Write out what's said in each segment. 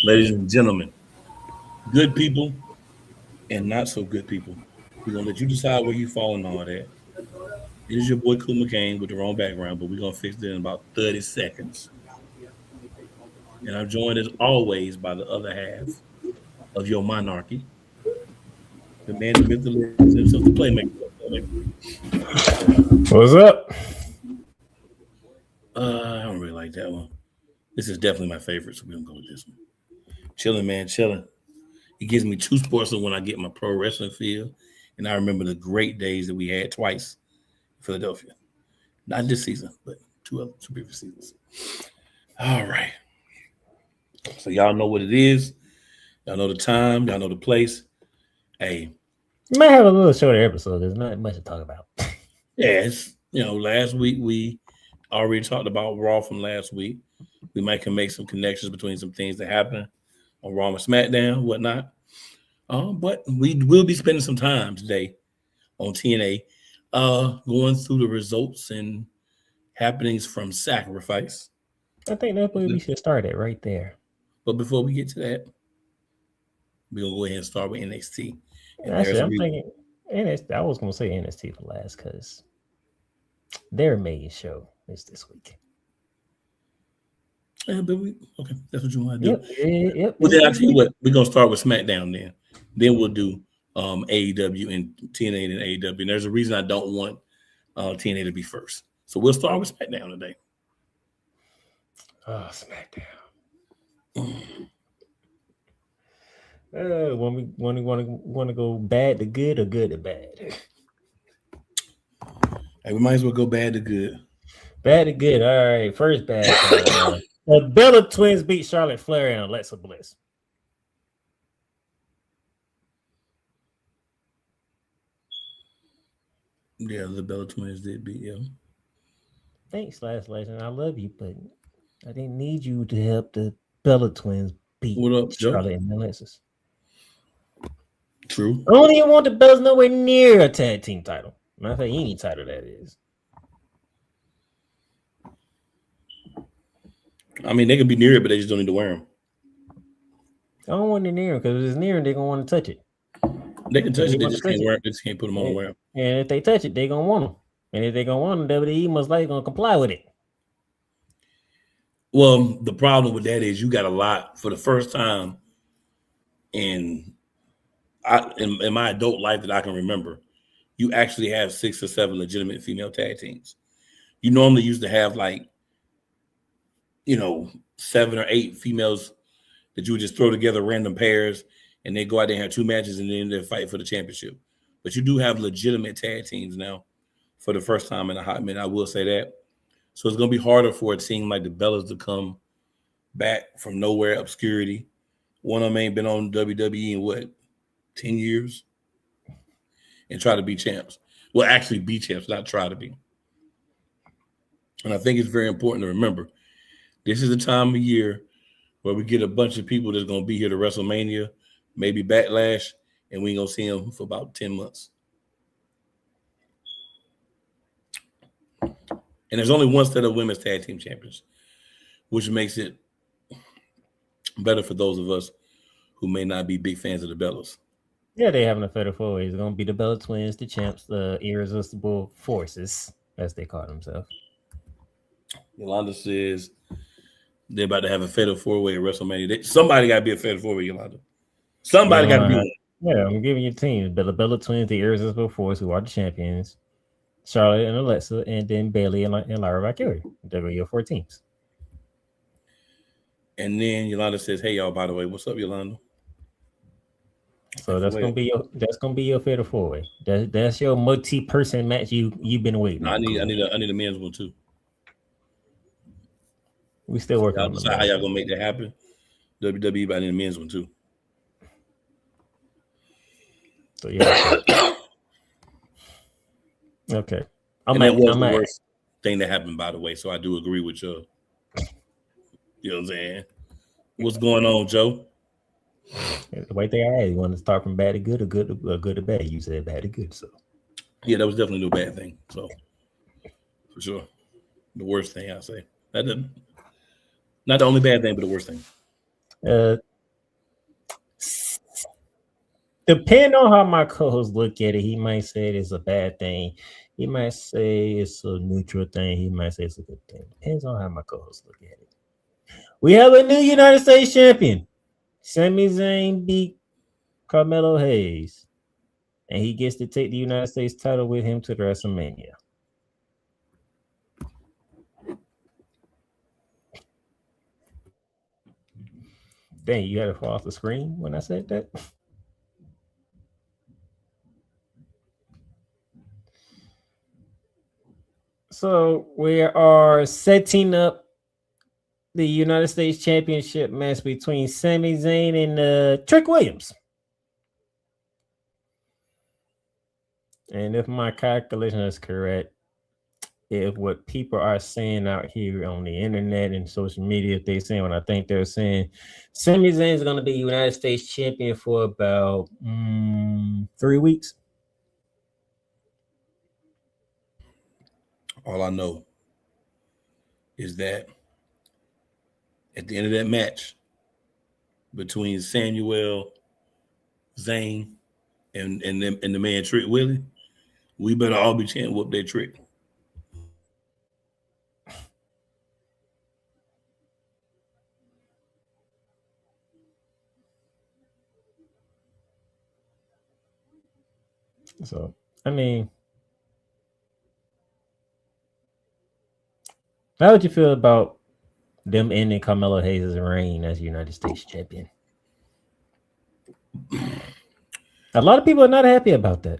Ladies and gentlemen, good people and not so good people. We're gonna let you decide where you fall in all that. It is your boy Cool McCain with the wrong background, but we're gonna fix it in about 30 seconds. And I'm joined as always by the other half of your monarchy, the man, the myth, the legend himself, the playmaker. What's up? I don't really like that one. This is definitely my favorite, so we're gonna go with this one. Chilling, man, chilling. It gives me true sports when I get my pro wrestling feel, and I remember the great days that we had twice in Philadelphia. Not this season, but two previous seasons. All right. So y'all know what it is. Y'all know the time. Y'all know the place. Hey, You might have a little shorter episode. There's not much to talk about. yes. Last week we already talked about Raw from last week. We might can make some connections between some things that happened on Raw and SmackDown, whatnot. But we will be spending some time today on TNA, going through the results and happenings from Sacrifice. I think that's where we should start it right there. But before we get to that, we're gonna go ahead and start with NXT. And actually, I'm thinking NXT. I was gonna say NXT for last because their main show is this week. Yeah, but okay, that's what you want to do. Yep. Well, then I'll tell you what, we're gonna start with SmackDown then we'll do AEW and TNA and AEW. And there's a reason I don't want TNA to be first. So we'll start with SmackDown today. Oh, SmackDown. When we want to go bad to good or good to bad? Hey, we might as well go bad to good. Bad to good. All right. First bad. The Bella Twins beat Charlotte Flair and Alexa Bliss. Yeah, the Bella Twins did beat them. Thanks, Last Legend. I love you, but I didn't need you to help the Bella Twins beat Charlotte and Alexis. True. I don't even want the Bellas nowhere near a tag team title. Matter of fact, any title that is. I mean, they could be near it, but they just don't need to wear them. I don't want it near them because if it's near them, they're going to want to touch it. They can touch it, they just can't wear it. They just can't put them on and wear them. And if they touch it, they're going to want them. And if they're going to want them, WWE most likely going to comply with it. Well, the problem with that is you got a lot for the first time in my adult life that I can remember. You actually have 6 or 7 legitimate female tag teams. You normally used to have 7 or 8 females that you would just throw together random pairs and they go out there and have 2 matches and then they fight for the championship. But you do have legitimate tag teams now for the first time in a hot minute. I will say that. So it's going to be harder for a team like the Bellas to come back from nowhere, obscurity. One of them ain't been on WWE in 10 years? And try to be champs. Well, actually be champs, not try to be. And I think it's very important to remember, this is the time of year where we get a bunch of people that's going to be here to WrestleMania, maybe Backlash, and we ain't going to see them for about 10 months. And there's only one set of women's tag team champions, which makes it better for those of us who may not be big fans of the Bellas. Yeah, they having a fatal 4-way. It's going to be the Bella Twins, the champs, the irresistible forces, as they call themselves. Yolanda says they're about to have a fatal 4-way at WrestleMania. Somebody got to be a fatal 4-way, Yolanda. Somebody got to be one. Yeah, I'm giving you teams. The Bella Twins, the irresistible force, who are the champions. Charlotte and Alexa, and then Bayley and Lyra Valkyrie. There are your 4 teams. And then Yolanda says, "Hey y'all, by the way, what's up, Yolanda?" So that's gonna be your fatal 4-way. That's your multi-person match you've been waiting. No, I need a men's one too. We still working on how y'all gonna make that happen. WWE, but I need a men's one too. So yeah. Okay. That was the worst thing that happened, by the way. So I do agree with you. You know what I'm saying? What's going on, Joe? The way they are, you want to start from bad to good or good to bad. You said bad to good, so yeah, that was definitely no bad thing. So for sure, the worst thing I say. Not the only bad thing, but the worst thing. Depending on how my co-host look at it, he might say it's a bad thing. He might say it's a neutral thing. He might say it's a good thing. Depends on how my co-host look at it. We have a new United States champion. Sami Zayn beat Carmelo Hayes, and he gets to take the United States title with him to the WrestleMania. Dang, you had to fall off the screen when I said that? So we are setting up the United States Championship match between Sami Zayn and Trick Williams. And if my calculation is correct, if what people are saying out here on the internet and social media, if they're saying what I think they're saying, Sami Zayn is going to be United States champion for about 3 weeks. All I know is that at the end of that match between Samuel, Zayn, and the man Trick Willie, we better all be chanting whoop that trick. So, I mean, how would you feel about them ending Carmelo Hayes' reign as United States champion? A lot of people are not happy about that.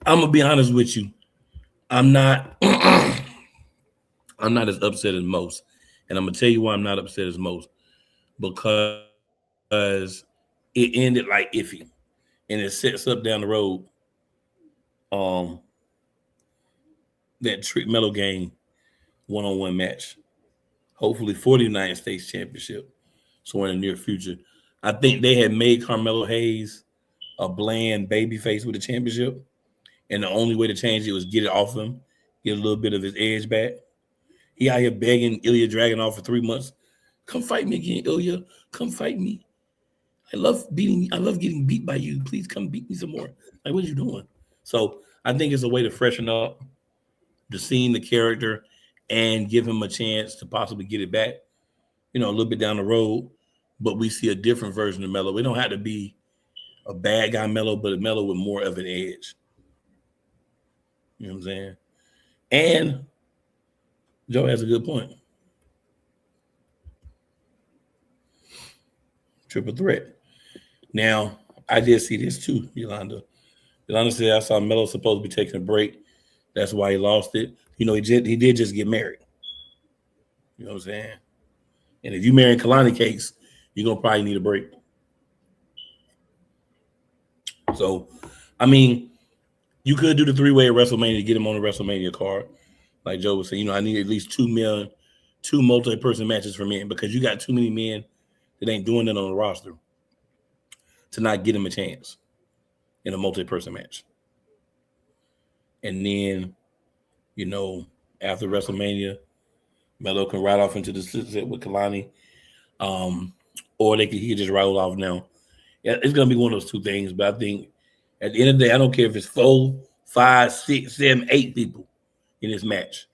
I'm gonna be honest with you. I'm not. I'm not as upset as most, and I'm gonna tell you why I'm not upset as most. Because it ended like iffy, and it sets up down the road. That Trick Mello game one-on-one match, hopefully for the United States Championship. So in the near future, I think they had made Carmelo Hayes a bland babyface with the championship, and the only way to change it was get it off him, get a little bit of his edge back. He out here begging Ilya Dragunov for 3 months. Come fight me again, Ilya. Come fight me. I love getting beat by you. Please come beat me some more. Like, what are you doing? So I think it's a way to freshen up the scene, the character, and give him a chance to possibly get it back, a little bit down the road. But we see a different version of Melo. We don't have to be a bad guy Melo, but a Melo with more of an edge. You know what I'm saying? And Joe has a good point. Triple threat. Now, I did see this too, Yolanda. Yolanda said I saw Melo supposed to be taking a break. That's why he lost it. He did just get married. You know what I'm saying? And if you marry Kalani Cakes, you're gonna probably need a break. So, I mean, you could do the 3-way at WrestleMania to get him on the WrestleMania card. Like Joe was saying, I need at least 2 multi-person matches for men, because you got too many men that ain't doing it on the roster to not get him a chance in a multi-person match. And then, after WrestleMania, Melo can ride off into the sunset with Kalani, or he could just roll off now. Yeah, it's gonna be one of those two things. But I think at the end of the day, I don't care if it's 4, 5, 6, 7, 8 people in this match.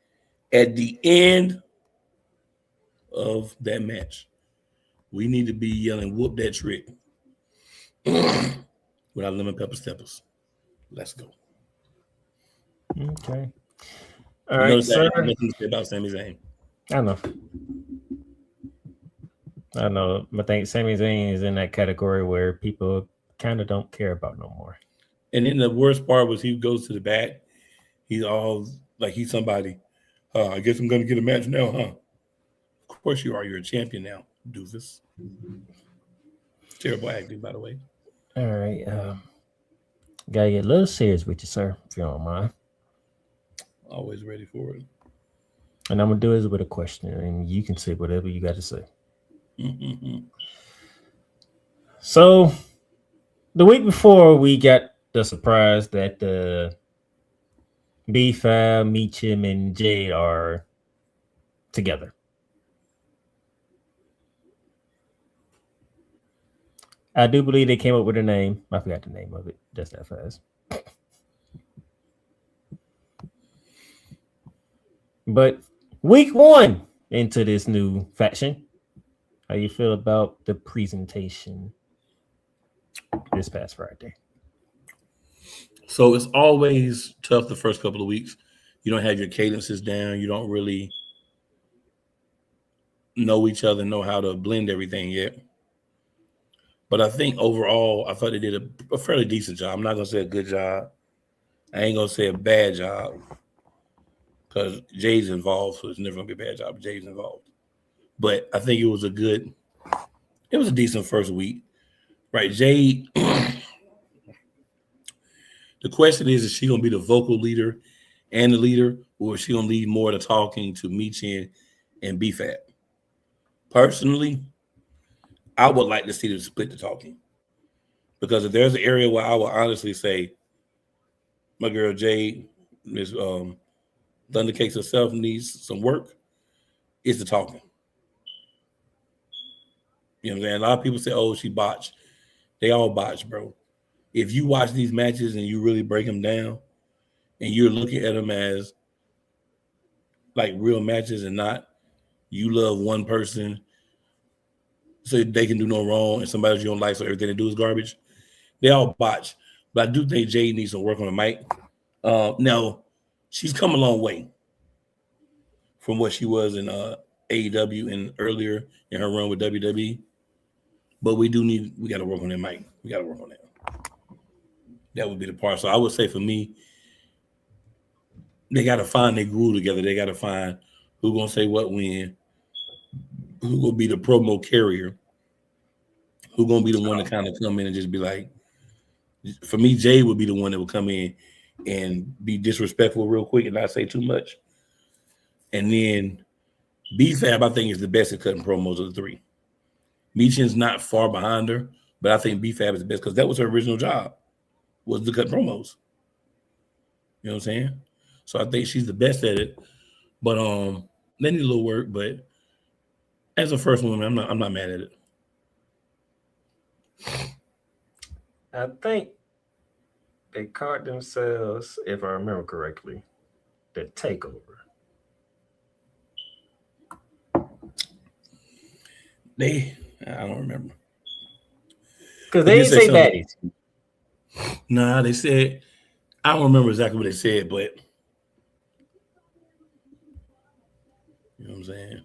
At the end of that match, we need to be yelling "whoop that trick" with our lemon pepper steppers. Let's go. Okay. All right, sir. Nothing to say about Sami Zayn. I know. I think Sami Zayn is in that category where people kind of don't care about no more. And then the worst part was he goes to the back. He's all like he's somebody. I guess I'm going to get a match now, huh? Of course you are. You're a champion now, doofus. Terrible acting, by the way. All right. Gotta get a little serious with you, sir, if you don't mind. Always ready for it. And I'm going to do this with a question, and you can say whatever you got to say. Mm-hmm. So, the week before, we got the surprise that B5, Meechum, and Jade are together. I do believe they came up with a name. I forgot the name of it just that fast. But week 1 into this new faction. How you feel about the presentation this past Friday? So it's always tough the first couple of weeks. You don't have your cadences down. You don't really know each other, know how to blend everything yet. But I think overall, I thought they did a fairly decent job. I'm not going to say a good job. I ain't going to say a bad job because Jay's involved, so it's never going to be a bad job. Jay's involved. But I think it was a decent first week. Right, Jay, the question is she going to be the vocal leader and the leader, or is she going to lead more of the talking to Michin and BFAB? Personally, I would like to see them split the talking. Because if there's an area where I will honestly say, my girl Jade, Miss Thundercakes herself needs some work, it's the talking. You know what I'm saying? A lot of people say, oh, she botched. They all botched, bro. If you watch these matches and you really break them down and you're looking at them as like real matches and not you love one person so they can do no wrong and somebody you don't like so everything they do is garbage, they all botch. But I do think Jade needs some work on the mic. Now, she's come a long way from what she was in AEW and earlier in her run with WWE. But we got to work on that mic. We got to work on that. That would be the part. So I would say for me, they got to find their groove together. They got to find who's going to say what when, who will be the promo carrier, who's going to be the one to kind of come in and just be like, for me, Jay would be the one that would come in and be disrespectful real quick and not say too much. And then BFAB, I think, is the best at cutting promos of the three. Michin's not far behind her, but I think BFAB is the best because that was her original job, was to cut promos. You know what I'm saying? So I think she's the best at it. But they need a little work, but as a first woman, I'm not mad at it. I think they caught themselves, if I remember correctly, the takeover. I don't remember. Because they didn't say baddies. Nah, they said, I don't remember exactly what they said, but you know what I'm saying?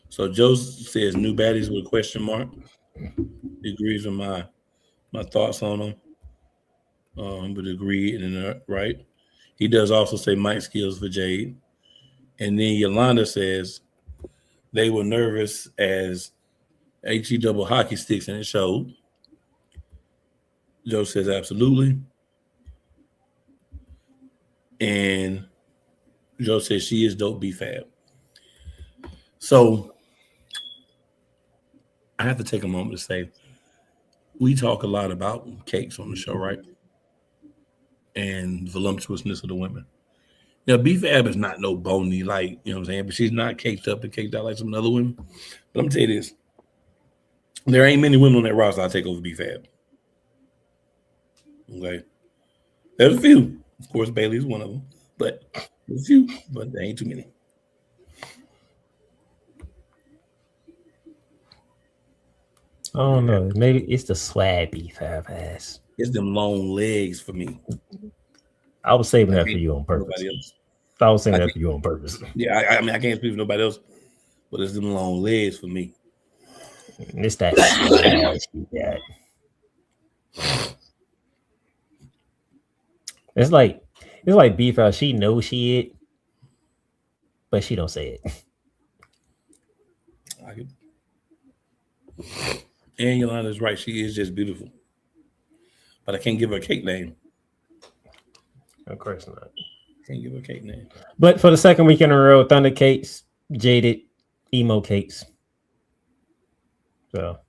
So Joe says new baddies with a question mark. He agrees with my thoughts on them. But agree and right. He does also say mic skills for Jade. And then Yolanda says they were nervous as HE double hockey sticks and it showed. Joe says absolutely. And Joe says she is dope BFAB. So I have to take a moment to say we talk a lot about cakes on the show, right? And voluptuousness of the women. Now, BFAB is not no bony, like, you know what I'm saying? But she's not caked up and caked out like some other women. But I'm going to tell you this. There ain't many women on that roster I'll take over BFAB. Okay? There's a few. Of course, Bailey's one of them. But there's a few, but there ain't too many. I don't know. Maybe it's the swag BFAB has. It's them long legs for me. I was saving that for you on purpose. I was saying that for you on purpose. Yeah, I mean, I can't speak for nobody else, but it's them long legs for me. It's that swag she got. It's like BFAB. She knows she it, but she don't say it. And Yolanda's right. She is just beautiful. But I can't give her a cake name. Of course not. Can't give her a cake name. But for the second week in a row, Thunder Cakes, Jaded, Emo Cakes. So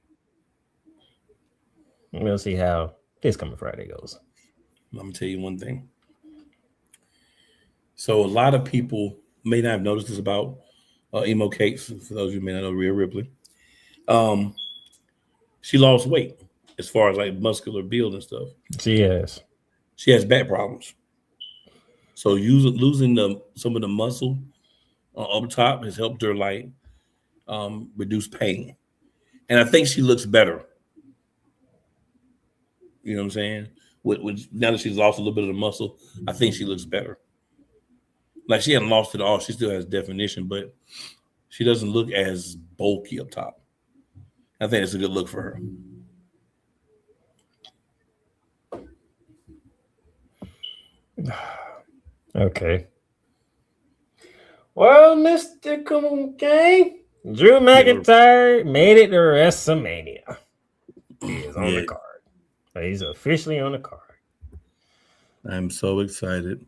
we'll see how this coming Friday goes. I'm going to tell you one thing. So a lot of people may not have noticed this about Emo Cakes. For those of you who may not know Rhea Ripley. She lost weight as far as like muscular build and stuff. She has. She has back problems. So losing some of the muscle up top has helped her like reduce pain. And I think she looks better. You know what I'm saying? With now that she's lost a little bit of the muscle, I think she looks better. Like she hasn't lost it all. She still has definition, but she doesn't look as bulky up top. I think it's a good look for her. Okay. Well, Mr. Come on, gang. Drew McIntyre made it to WrestleMania. He is on the card. He's officially on the card. I'm so excited.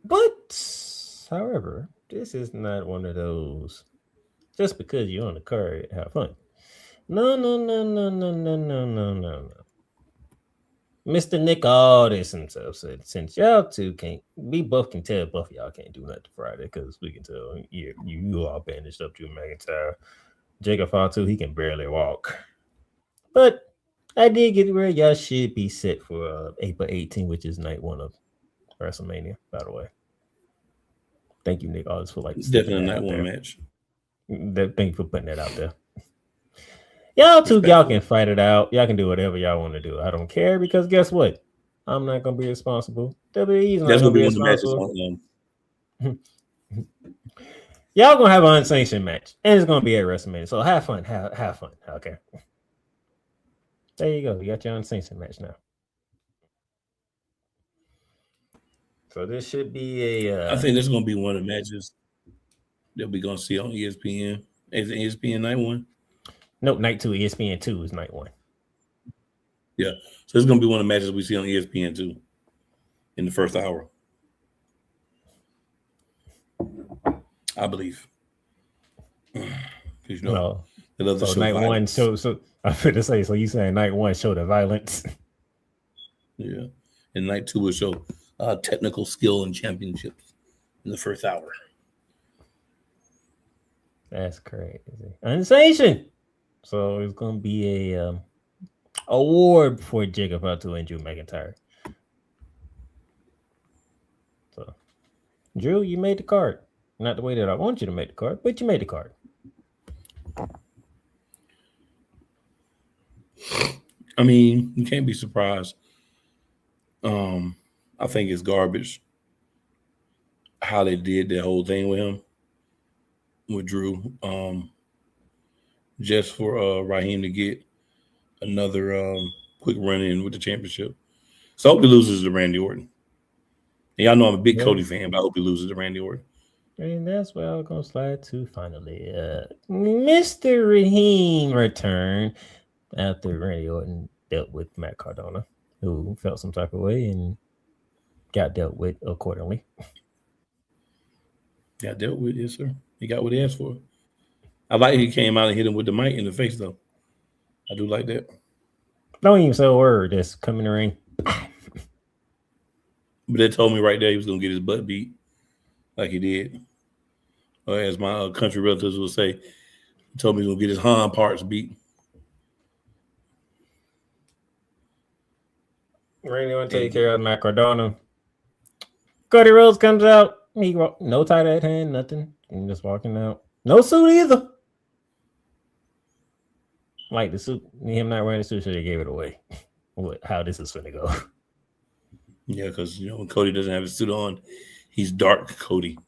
But, however, this is not one of those. Just because you're on the card, have fun. No. Mr. Nick Aldis himself said, since y'all two can't, we both can tell both y'all can't do nothing Friday because we can tell you all bandaged up Drew McIntyre. Jacob Fatu, he can barely walk. But I did get where y'all should be set for April 18, which is night one of WrestleMania, by the way. Thank you, Nick Aldis, for like definitely night one match. Thank you for putting that out there. Y'all two, y'all can fight it out. Y'all can do whatever y'all want to do. I don't care because guess what? I'm not gonna be responsible. WWE's not gonna be responsible. Y'all gonna have an unsanctioned match, and it's gonna be at WrestleMania. So have fun. Have fun. Okay. There you go. You got your unsanctioned match now. So this should be a. I think this is gonna be one of the matches that we're gonna see on ESPN. Is it ESPN night one? Nope, night two. ESPN 2 is night one. Yeah. So it's going to be one of the matches we see on ESPN 2 in the first hour. I believe. You know, so night violence. One, so I feel to say, so you saying night one show the violence? Yeah. And night two will show technical skill and championships in the first hour. That's crazy. Unsanctioned. So it's gonna be a award for Jacob Fatu and Drew McIntyre. So, Drew, you made the card. Not the way that I want you to make the card, but you made the card. I mean, you can't be surprised. I think it's garbage how they did that whole thing with him, with Drew. Just for Raheem to get another quick run in with the championship. So I hope he loses to Randy Orton. And y'all know I'm a big Cody fan, but I hope he loses to Randy Orton. And that's where I'm going to slide to finally. Mr. Raheem returned after Randy Orton dealt with Matt Cardona, who felt some type of way and got dealt with accordingly. Got dealt with, yes, sir. He got what he asked for. I like he came out and hit him with the mic in the face, though. I do like that. Don't even say a word. Just come in the ring. But they told me right there he was going to get his butt beat like he did. Or as my country relatives would say, he told me he was going to get his hind parts beat. Randy want to take care of Matt Cardona. Cody Rhodes comes out. He no tight at hand, nothing. I'm just walking out. No suit either. Like the suit, him not wearing the suit, so they gave it away. How this is going to go. Yeah, because, when Cody doesn't have his suit on, he's dark Cody.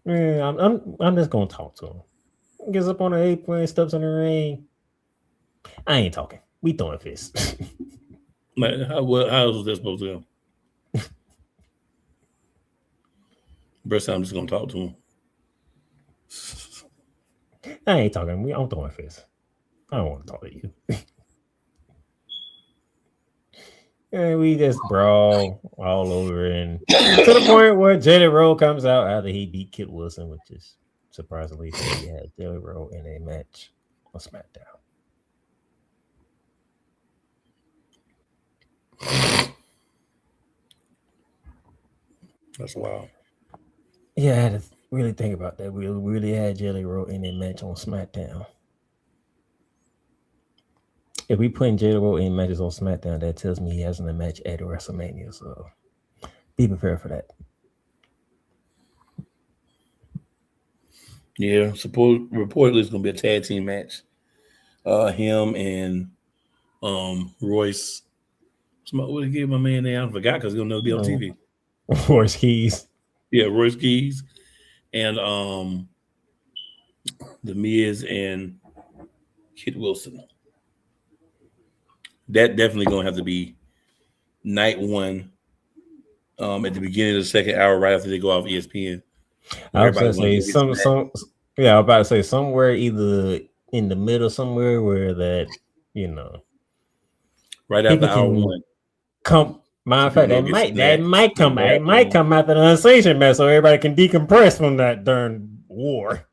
Yeah, I'm just going to talk to him. Gets up on the apron, steps in the ring. I ain't talking. We throwing fists. Man, how was that supposed to go? Brett, I'm just going to talk to him. I ain't talking. I'm throwing fists. I don't want to talk to you. And we just brawl all over, and to the point where Jelly Roll comes out after he beat Kit Wilson, which is surprisingly he had Jelly Roll in a match on SmackDown. That's wild. Yeah, I had to really think about that. We really had Jelly Roll in a match on SmackDown. If we putting Jericho in matches on SmackDown, that tells me he hasn't a match at WrestleMania. So be prepared for that. Yeah, reportedly it's gonna be a tag team match. Him and Royce. What did he give my man name? I forgot because he'll never be on TV. Royce Keys. Yeah, Royce Keys and The Miz and Kid Wilson. That definitely gonna have to be night one. At the beginning of the second hour, right after they go off ESPN. I was gonna say I'm about to say somewhere either in the middle, somewhere where that right after hour one. Matter of fact, that might come after the unsanctioned match, so everybody can decompress from that darn war.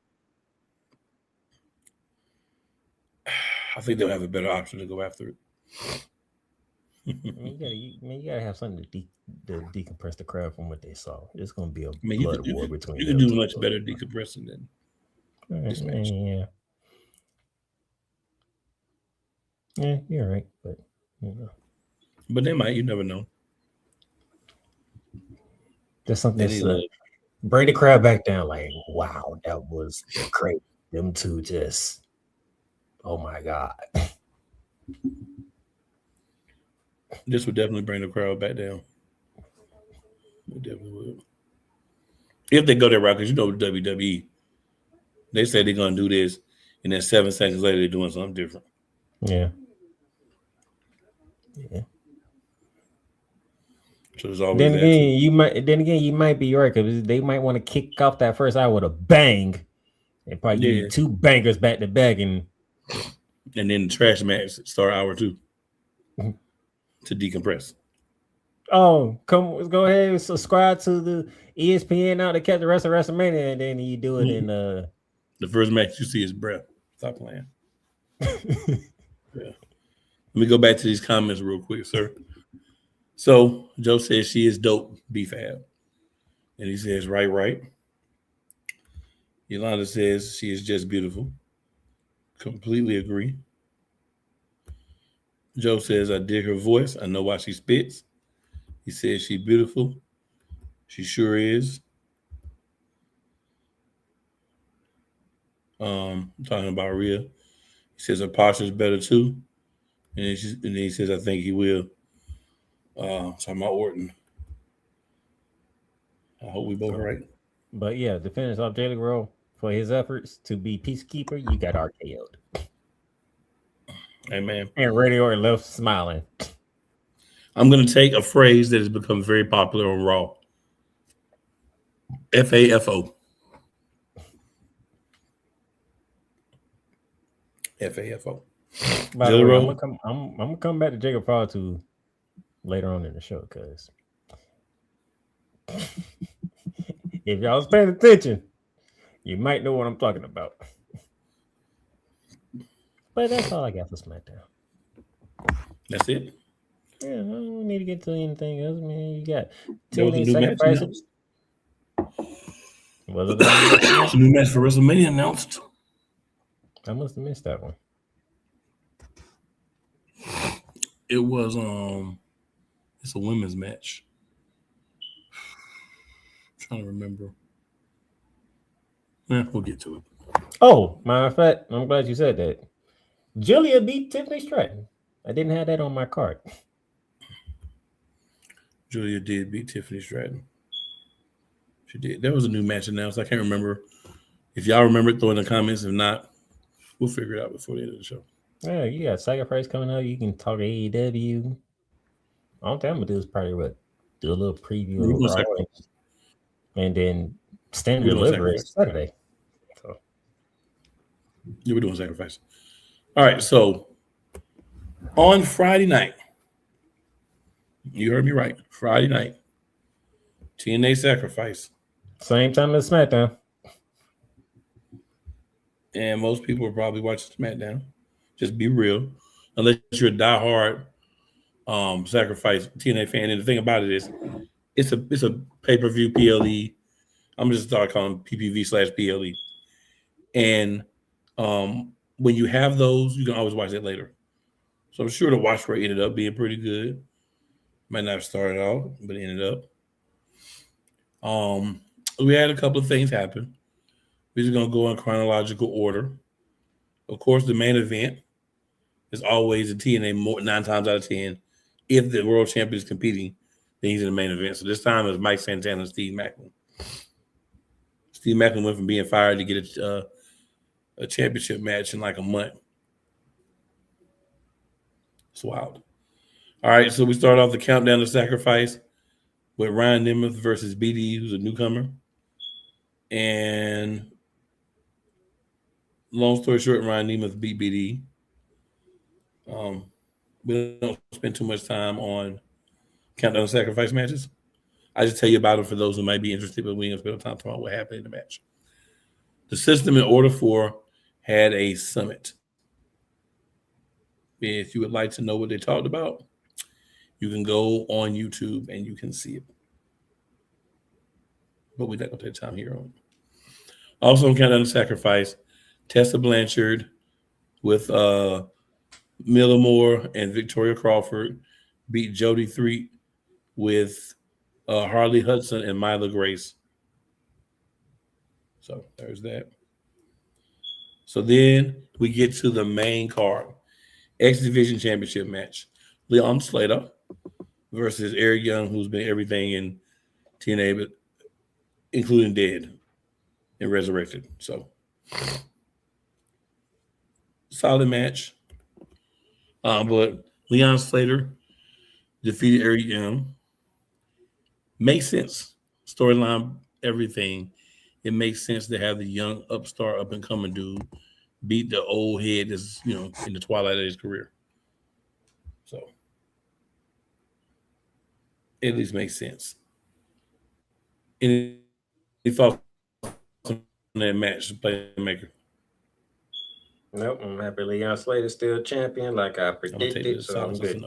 I think they'll have a better option to go after it. You gotta have something to decompress the crowd from what they saw. It's gonna be a blood war between. You can do much better decompressing than this match. Yeah, you're right, but But they might. You never know. There's something that's bring the crowd back down. Like, wow, that was great. Them two just, oh my god. This would definitely bring the crowd back down. It definitely would. If they go that route, because WWE, they say they're gonna do this, and then 7 seconds later they're doing something different. Yeah. So there's always then again you might be right, because they might want to kick off that first hour with a bang and probably give you 2 bangers back to back, and then the trash match start hour 2 to decompress. Oh, go ahead and subscribe to the ESPN now to catch the rest of WrestleMania, and then you do it in the first match you see is breath. Stop playing. Yeah. Let me go back to these comments real quick, sir. So Joe says she is dope, B-Fab. And he says, right. Yolanda says she is just beautiful. Completely agree. Joe says, I dig her voice. I know why she spits. He says she's beautiful. She sure is. Talking about Rhea. He says her posture is better too. And then he says, I think he will. Talking about Orton. I hope we both right. But yeah, to finish off Jalen Rowe, for his efforts to be peacekeeper, you got RKO'd. Amen. And Randy Orton left smiling. I'm going to take a phrase that has become very popular on Raw. FAFO. FAFO. By the way, I'm gonna come back to Jacob Fowler too later on in the show, because if y'all was paying attention, you might know what I'm talking about. But that's all I got for SmackDown. That's it? Yeah, I don't need to get to anything else, man. You got TNA Sacrifice. Was it a new match for WrestleMania announced? I must have missed that one. It was it's a women's match. I'm trying to remember. We'll get to it. Oh, matter of fact, I'm glad you said that. Julia beat Tiffany Stratton. I didn't have that on my card. Julia did beat Tiffany Stratton. She did. There was a new match announced. I can't remember. If y'all remember, throw in the comments. If not, we'll figure it out before the end of the show. Yeah, you got Sacrifice coming up. You can talk AEW. All I'm gonna do is probably do a little preview of Raw, and then stand delivery Saturday. So. Yeah, we're doing Sacrifice. All right, so on Friday night, you heard me right. Friday night, TNA Sacrifice. Same time as SmackDown. And most people are probably watching SmackDown. Just be real. Unless you're a diehard Sacrifice TNA fan. And the thing about it is, it's a pay-per-view PLE. I'm just calling PPV/PLE. And when you have those, you can always watch it later. So I'm sure the watch rate ended up being pretty good. Might not have started out, but it ended up. Um, we had a couple of things happen. We're just gonna go in chronological order. Of course, the main event is always the TNA more 9 times out of 10. If the world champion is competing, then he's in the main event. So this time it was Mike Santana and Steve Macklin. Steve Macklin went from being fired to get a championship match in like a month. It's wild. All right, so we start off the countdown to Sacrifice with Ryan Nemeth versus BD, who's a newcomer. And long story short, Ryan Nemeth beat BD. We don't spend too much time on countdown to Sacrifice matches. I just tell you about them for those who might be interested, but we ain't gonna spend time talking about what happened in the match. The system in order for had a summit. If you would like to know what they talked about, you can go on YouTube and you can see it. But we're not gonna take time here on. Also on Countdown to Sacrifice, Tessa Blanchard with Millimore and Victoria Crawford beat Jody Threat with Harley Hudson and Myla Grace. So there's that. So then we get to the main card. X Division Championship match. Leon Slater versus Eric Young, who's been everything in TNA, but including dead and resurrected. So solid match. But Leon Slater defeated Eric Young. Makes sense. Storyline, everything. It makes sense to have the young upstart, up and coming dude beat the old head that's in the twilight of his career. So it at least makes sense. Any thoughts on that match, playmaker? Nope, I'm happy Leon Slater's still champion, like I predicted. So I'm good.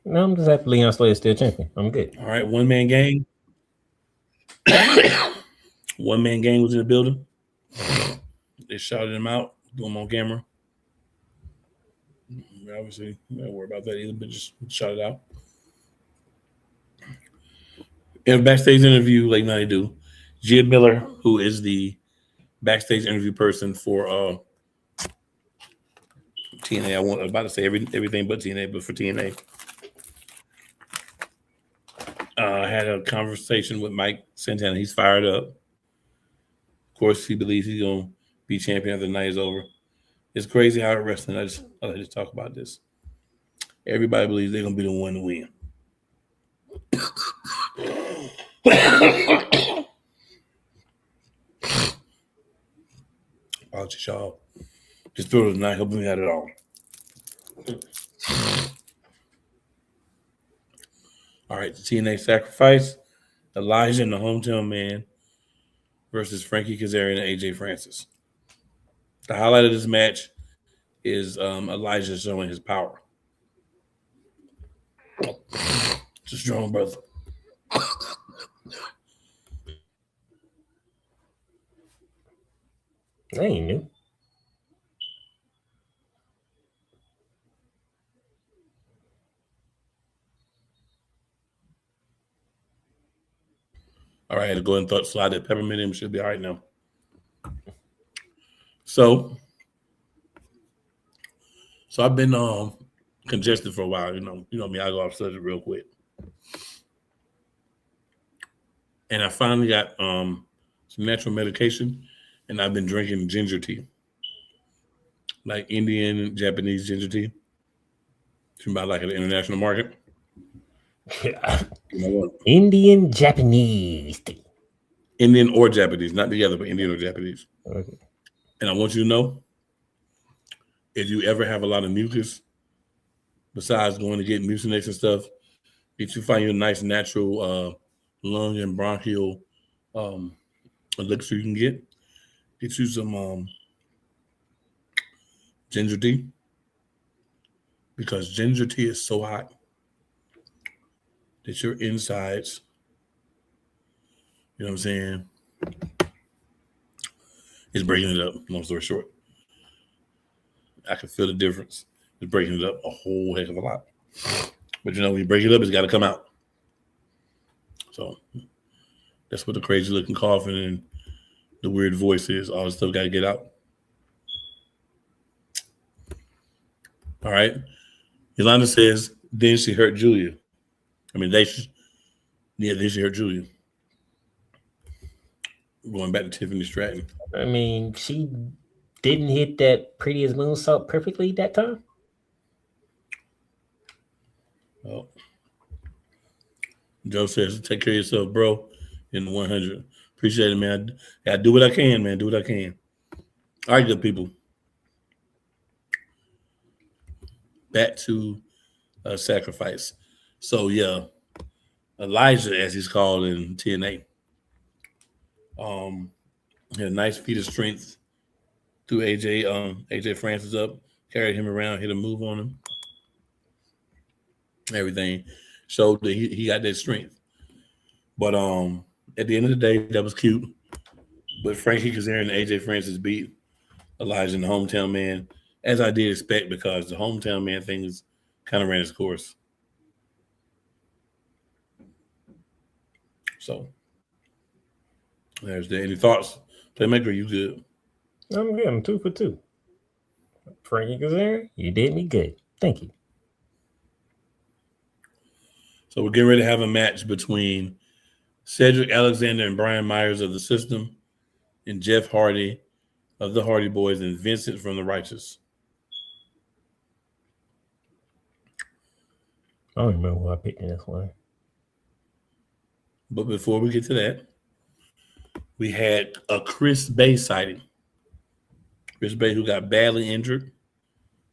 No, I'm just happy Leon Slater's still champion. I'm good. All right, one man gang. One man gang was in the building. They shouted him out, threw him on camera. Obviously, don't worry about that either, but just shout it out. In a backstage interview, like now they do, Jim Miller, who is the backstage interview person for TNA, I was about to say everything but TNA, but for TNA, had a conversation with Mike Santana. He's fired up. Of course, he believes he's going to be champion after the night is over. It's crazy how wrestling. I just talk about this. Everybody believes they're going to be the one to win. Apologies, y'all. Just throw it tonight. Hope we got it all. All right, the TNA Sacrifice, Elijah and the Hometown Man versus Frankie Kazarian and AJ Francis. The highlight of this match is Elijah showing his power. It's a strong brother. That ain't new. All right, I had to go ahead and slide that peppermint in. Should be all right now. So I've been congested for a while. You know me. I go off subject real quick, and I finally got some natural medication, and I've been drinking ginger tea, like Indian and Japanese ginger tea. It's about like an international market. Indian Japanese tea. Indian or Japanese, not together, but Indian or Japanese. Okay. And I want you to know, if you ever have a lot of mucus, besides going to get Mucinex and stuff, if you find you a nice natural lung and bronchial elixir you can get you some ginger tea, because ginger tea is so hot that your insides, you know what I'm saying, is breaking it up. Long story short, I can feel the difference. It's breaking it up a whole heck of a lot. But when you break it up, it's got to come out. So that's what the crazy looking coffin and the weird voice is. All this stuff got to get out. All right. Yolanda says, then she hurt Julia. I mean, then she hurt Julia. Going back to Tiffany Stratton. I mean, she didn't hit that prettiest moonsault perfectly that time. Well, Joe says, take care of yourself, bro, in the 100. Appreciate it, man. I do what I can, man. Do what I can. All right, good people. Back to Sacrifice. So, yeah, Elijah, as he's called in TNA, had a nice feat of strength threw AJ Francis up, carried him around, hit a move on him. Everything showed that he got that strength. But at the end of the day, that was cute. But Frankie Kazarian and AJ Francis beat Elijah and the hometown man, as I did expect, because the hometown man thing is kind of ran its course. So there's that. Any thoughts? Playmaker, you good? I'm good. I'm 2 for 2. Frankie Kazarian, you did me good. Thank you. So we're getting ready to have a match between Cedric Alexander and Brian Myers of the System and Jeff Hardy of the Hardy Boys and Vincent from the Righteous. I don't remember who I picked in this one. But before we get to that, we had a Chris Bay sighting. Chris Bay, who got badly injured.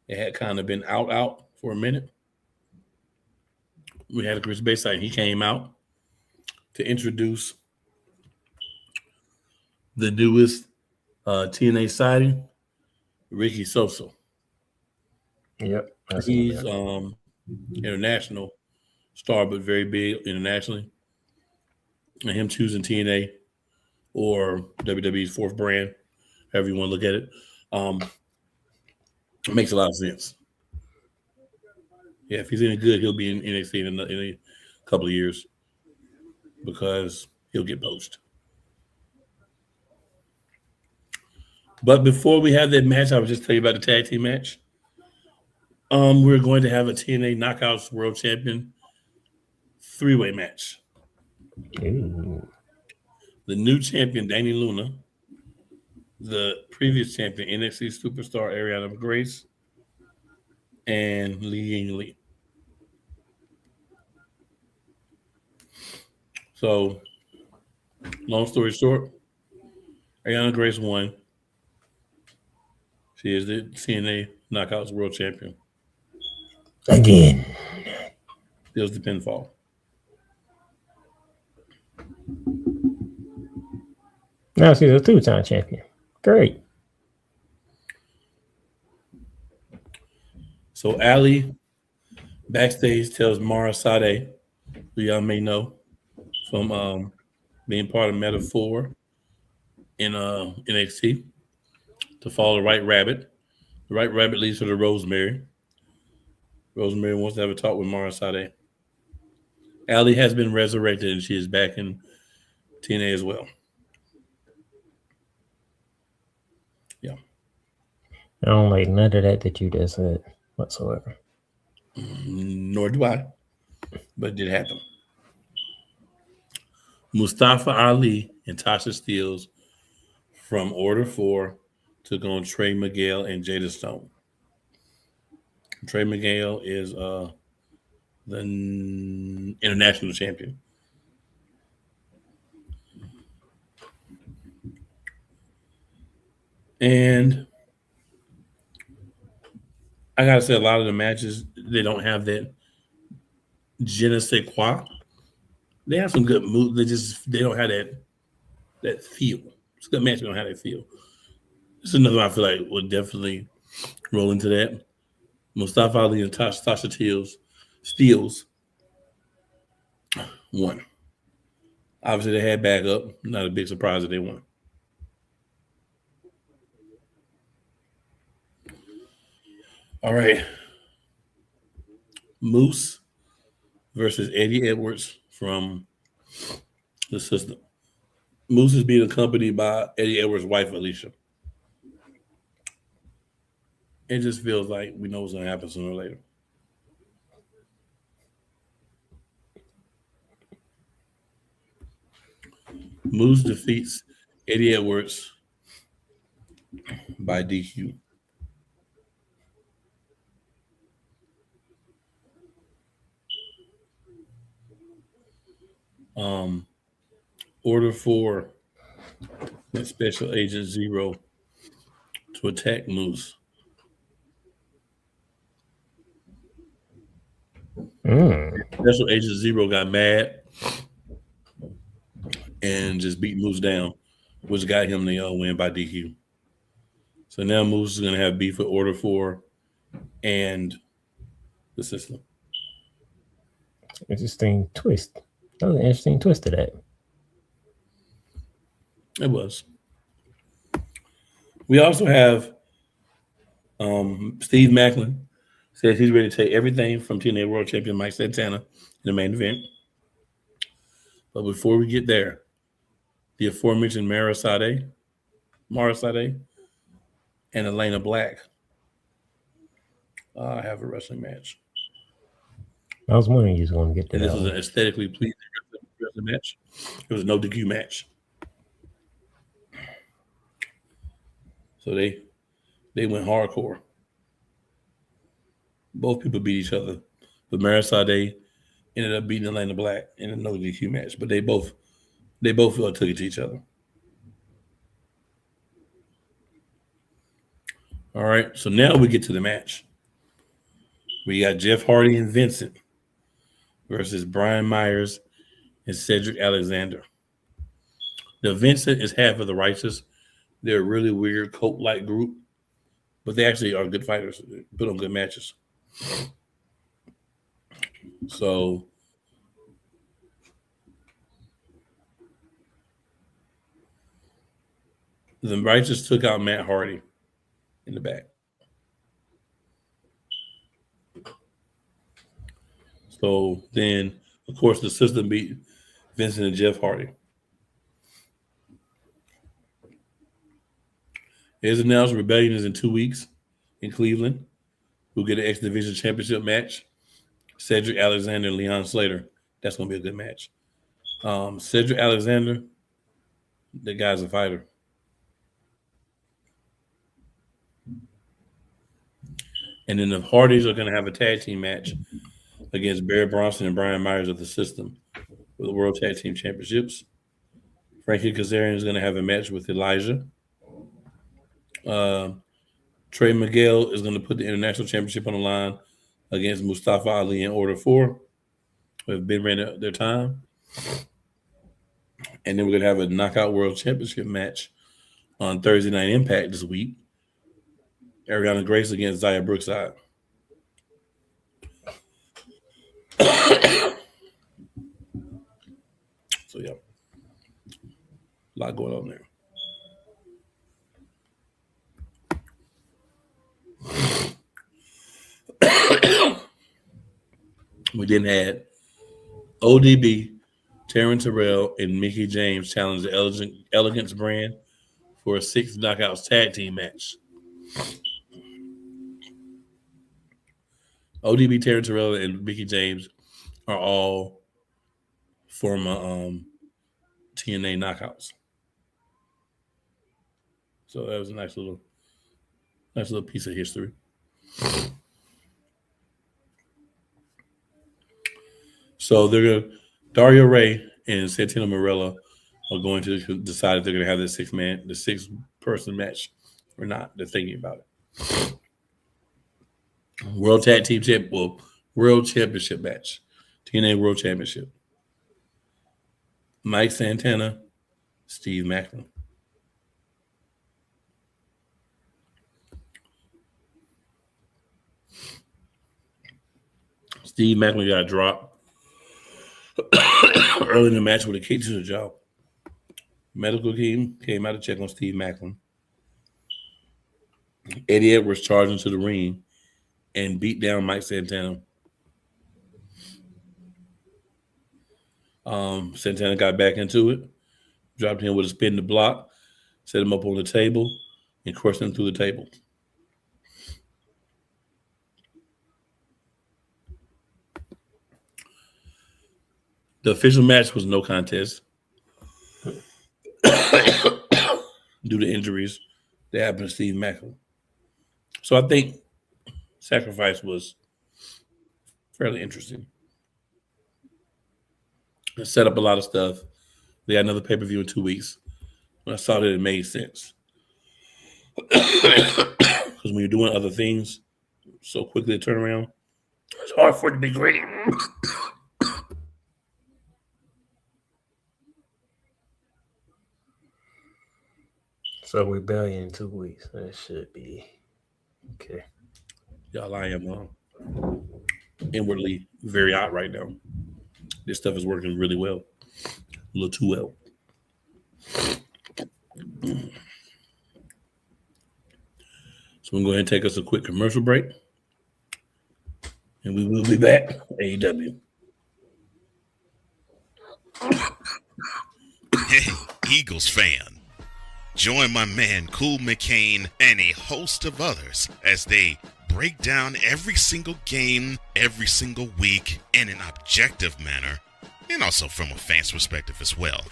It had kind of been out for a minute. We had a Chris Bay sighting. He came out to introduce the newest TNA sighting, Ricky Sosa. Yep. He's international star, but very big internationally. And him choosing TNA or WWE's fourth brand, however you want to look at it, it makes a lot of sense. Yeah, if he's any good, he'll be in NXT in a couple of years because he'll get poached. But before we have that match, I would just tell you about the tag team match. We're going to have a TNA Knockouts World Champion 3-way match. Ooh. The new champion, Danny Luna, the previous champion, NXT Superstar Ariana Grace, and Li Ying Lee. So, long story short, Ariana Grace won. She is the TNA Knockouts World Champion. Again. It was the pinfall. Now she's a 2-time champion. Great. So Ali backstage tells Mara Sade, who y'all may know from being part of Meta-4 in NXT, to follow the White Rabbit. The White Rabbit leads her to Rosemary. Rosemary wants to have a talk with Mara Sade. Ali has been resurrected and she is back in TNA as well. Yeah. I don't like none of that you just said whatsoever. Nor do I, but it did happen. Mustafa Ali and Tasha Steelz from Order 4 took on Trey Miguel and Jada Stone. Trey Miguel is the international champion. And I gotta say, a lot of the matches, they don't have that je ne sais quoi. They have some good moves. They don't have that feel. It's a good match. They don't have that feel. This is another one I feel like would definitely roll into that. Mustafa Ali and Tasha Steelz won. Obviously, they had backup. Not a big surprise that they won. All right. Moose versus Eddie Edwards from the system. Moose is being accompanied by Eddie Edwards' wife, Alicia. It just feels like we know what's going to happen sooner or later. Moose defeats Eddie Edwards by DQ. Um, Order for Special Agent Zero to attack Moose. Special Agent Zero got mad and just beat Moose down, which got him the win by DQ. So now Moose is going to have beef with Order 4 and the system. Interesting twist. That was an interesting twist to that. It was. We also have Steve Macklin says he's ready to take everything from TNA World Champion Mike Santana in the main event. But before we get there, the aforementioned Mara Sade, and Elena Black have a wrestling match. I was wondering you was going to get to and that. This was an aesthetically pleasing wrestling match. It was no DQ match. So they went hardcore. Both people beat each other, but Mara Sade ended up beating Elena Black in a no DQ match. But they both took it to each other. All right, so now we get to the match. We got Jeff Hardy and Vincent versus Brian Myers and Cedric Alexander. Now, Vincent is half of the Righteous. They're a really weird cult-like group, but they actually are good fighters. They put on good matches. So the Righteous took out Matt Hardy in the back. So then, of course, the system beat Vincent and Jeff Hardy. It is announced Rebellion is in 2 weeks in Cleveland. We'll get an X Division Championship match. Cedric Alexander and Leon Slater. That's going to be a good match. Cedric Alexander, the guy's a fighter. And then the Hardys are going to have a tag team match against Barry Bronson and Brian Myers of the System for the World Tag Team Championships. Frankie Kazarian is going to have a match with Elijah. Trey Miguel is going to put the International Championship on the line against Mustafa Ali in Order 4, who have been ran their time. And then we're going to have a Knockout World Championship match on Thursday Night Impact this week. Ariana Grace against Zaya Brookside. So, yeah. A lot going on there. We then had ODB, Taryn Terrell, and Mickie James challenge the Elegance brand for a 6 Knockouts tag team match. ODB, Taryn Terrell, and Mickie James are all former TNA Knockouts. So that was a nice little piece of history. So Dario Ray and Santino Marella are going to decide if they're going to have the 6-person match or not. They're thinking about it. World Championship match. TNA World Championship. Mike Santana, Steve Macklin. Steve Macklin got a drop early in the match with a kick to the jaw. Medical team came out to check on Steve Macklin. Eddie Edwards charged into the ring and beat down Mike Santana. Santana got back into it, dropped him with a spin the block, set him up on the table, and crushed him through the table. The official match was no contest due to injuries that happened to Steve Macklin. So I think Sacrifice was fairly interesting. It set up a lot of stuff. They got another pay-per-view in 2 weeks. When I saw that, it made sense. Because when you're doing other things so quickly to turn around, it's hard for it to be great. So Rebellion in 2 weeks. That should be okay. Y'all, I am inwardly very hot right now. This stuff is working really well. A little too well. So we're going to go ahead and take us a quick commercial break. And we will be back. AEW. Hey, Eagles fan. Join my man Cool McCain and a host of others as they break down every single game, every single week in an objective manner, and also from a fan's perspective as well.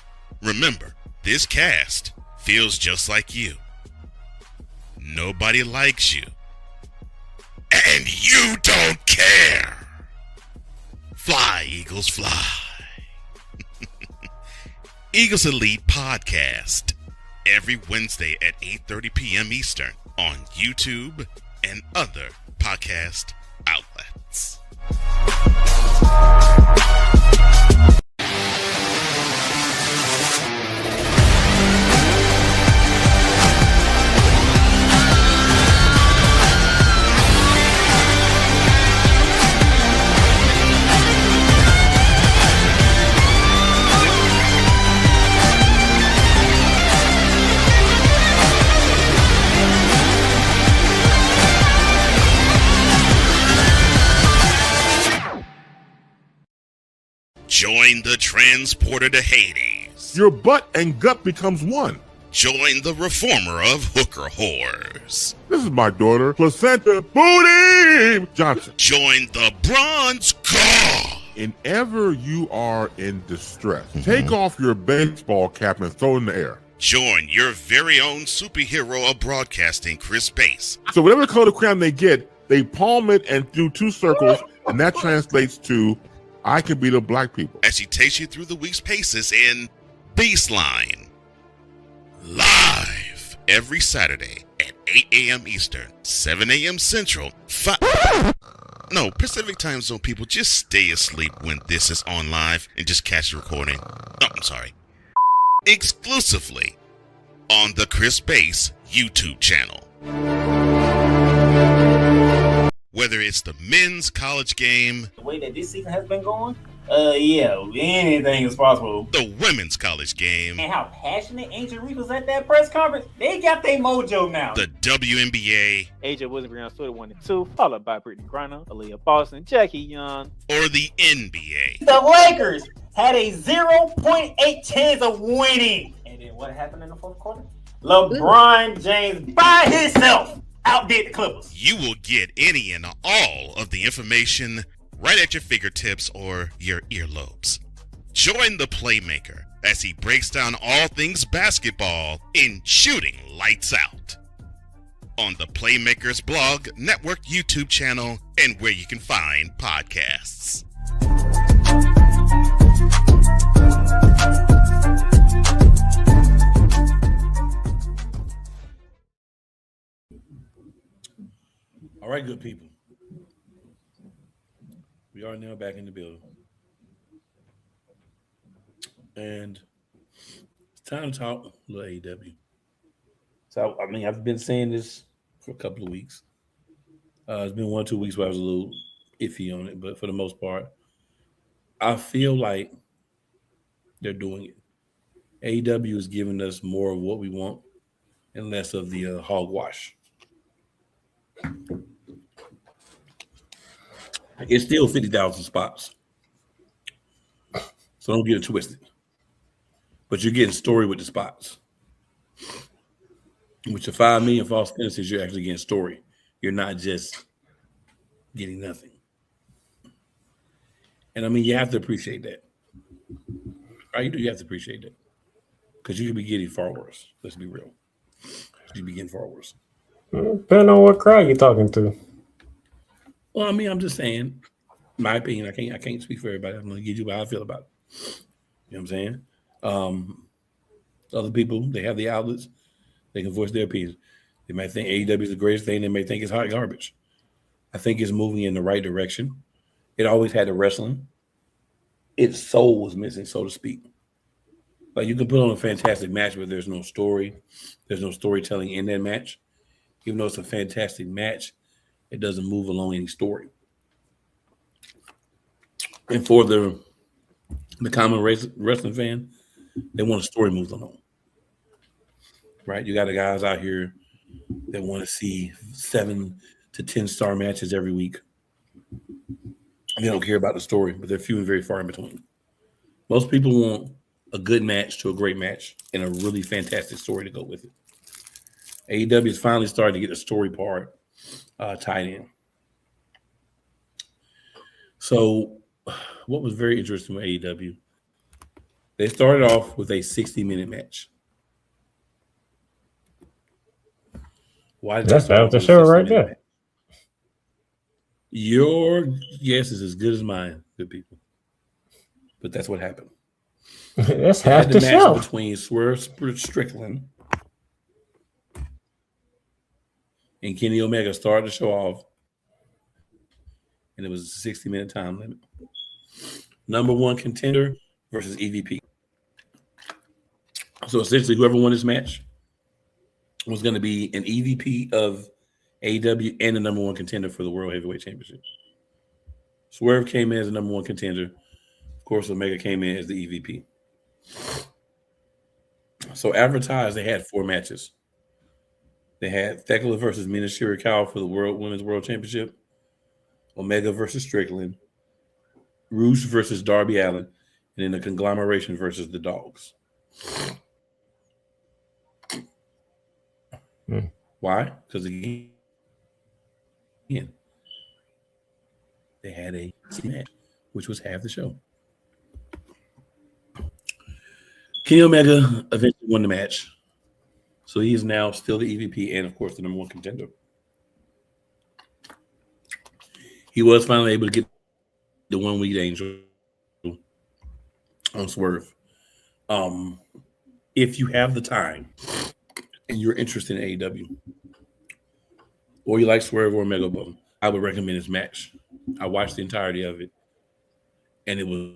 Remember, this cast feels just like you. Nobody likes you. And you don't care. Fly, Eagles, fly. Eagles Elite Podcast. Every Wednesday at 8:30 p.m. Eastern on YouTube and other podcast outlets. Join the transporter to Hades. Your butt and gut becomes one. Join the reformer of hooker whores. This is my daughter, Placenta Booty Johnson. Join the bronze god. Whenever you are in distress, take off your baseball cap and throw it in the air. Join your very own superhero of broadcasting, Chris Bass. So whatever color crayon they get, they palm it and do 2 circles, and that translates to I can beat up black people. As he takes you through the week's paces in Baseline. Live every Saturday at 8 a.m. Eastern, 7 a.m. Central, Pacific time zone people, just stay asleep when this is on live and just catch the recording. Oh, I'm sorry. Exclusively on the Chris Bass YouTube channel. Whether it's the men's college game, The way that this season has been going, anything is possible. the women's college game, And how passionate Angel Reese was at that press conference, they got their mojo now. the WNBA, AJ Williams, Brianna Stewart 1 and 2, followed by Brittany Griner, Aaliyah Boston, Jackie Young. or the NBA. The Lakers had a 0.8 chance of winning. And then what happened in the fourth quarter? LeBron James by himself outdid the Clippers. You will get any and all of the information right at your fingertips or your earlobes. Join the Playmaker as he breaks down all things basketball in Shooting Lights Out on the Playmaker's blog, network, YouTube channel, and where you can find podcasts. All right, good people. We are now back in the building. And it's time to talk a little AEW. So, I've been saying this for a couple of weeks. It's been 1 or 2 weeks where I was a little iffy on it, but for the most part, I feel like they're doing it. AEW is giving us more of what we want and less of the hogwash. It's still 50,000 spots. So don't get it twisted. But you're getting story with the spots. With your 5 million false finishes, you're actually getting story. You're not just getting nothing. And I mean, you have to appreciate that. Right? You do. You have to appreciate that. Because you could be getting far worse. Let's be real. You could be getting far worse. Depending on what crowd you're talking to. Well, I mean, I'm just saying, my opinion. I can't speak for everybody. I'm going to give you how I feel about it. You know what I'm saying? Other people, they have the outlets. They can voice their opinions. They might think AEW is the greatest thing. They may think it's hot garbage. I think it's moving in the right direction. It always had the wrestling. Its soul was missing, so to speak. Like you can put on a fantastic match, but there's no story. There's no storytelling in that match. Even though it's a fantastic match, it doesn't move along any story. And for the common wrestling fan, they want a story moved along. Right? You got the guys out here that want to see 7 to 10 star matches every week. They don't care about the story, but they're few and very far in between. Most people want a good match to a great match and a really fantastic story to go with it. AEW is finally starting to get the story part tied in. So what was very interesting with AEW, they started off with a 60-minute match. Why did That's half the show right there. Match? Your guess is as good as mine, good people. But that's what happened. That's half the match show. Between Swerve Strickland and Kenny Omega started the show off, and it was a 60-minute time limit. Number 1 contender versus EVP. So essentially, whoever won this match was going to be an EVP of AEW and the number 1 contender for the World Heavyweight Championship. Swerve came in as the number 1 contender. Of course, Omega came in as the EVP. So advertised, they had 4 matches. They had Thekla versus Mina Shirakawa for the Women's World Championship. Omega versus Strickland. Rouge versus Darby Allin. And then the Conglomeration versus the Dogs. Why? Because again, they had a match, which was half the show. Kenny Omega eventually won the match. So he is now still the EVP and, of course, the number 1 contender. He was finally able to get the 1 Week Angel on Swerve. If you have the time and you're interested in AEW, or you like Swerve or Omega, I would recommend this match. I watched the entirety of it, and it was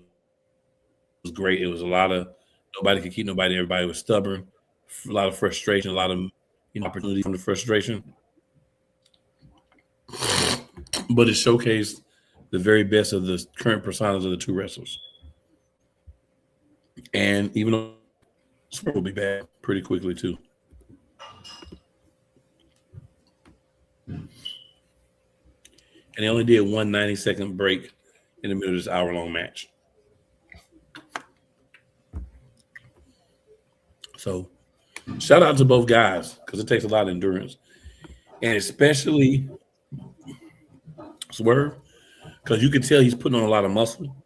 great. It was a lot of nobody could keep nobody. Everybody was stubborn. A lot of frustration. A lot of opportunity from the frustration. But it showcased the very best of the current personas of the 2 wrestlers. And even though Swerve will be back pretty quickly too. And they only did 1 90-second break in the middle of this hour-long match. So, shout out to both guys because it takes a lot of endurance. And especially Swerve, because you can tell he's putting on a lot of muscle.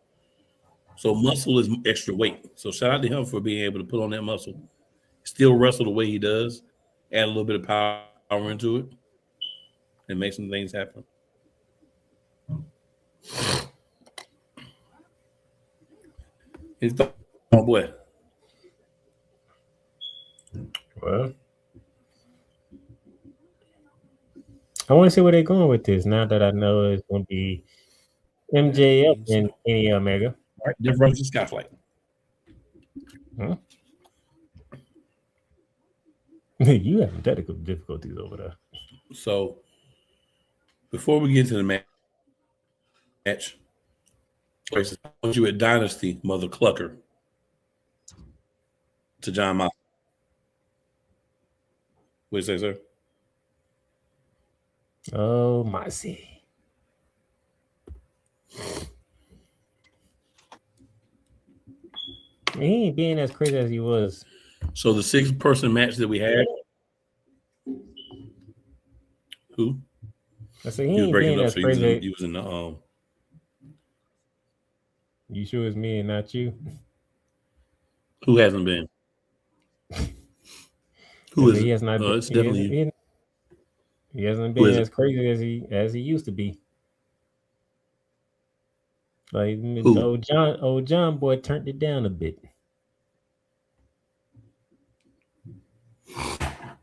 So, muscle is extra weight. So, shout out to him for being able to put on that muscle. Still wrestle the way he does, add a little bit of power into it, and make some things happen. Oh boy. Well, I want to see where they're going with this now that I know it's going to be MJF and Kenny Omega. All right, different versus Skyflight. Huh? You have technical difficulties over there. So, before we get into the match, I want you at Dynasty, Mother Clucker, to John Moxley. What do you say, sir? Oh, Moxie. He ain't being as crazy as he was. So the 6-person match that we had. Who? I said he He was ain't breaking being up, as so crazy. he was in the You sure it's me and not you? Who hasn't been? Who is He it? has not been, It's definitely you. he hasn't Who been is as it? crazy as he used to be. Like Who? old John boy turned it down a bit.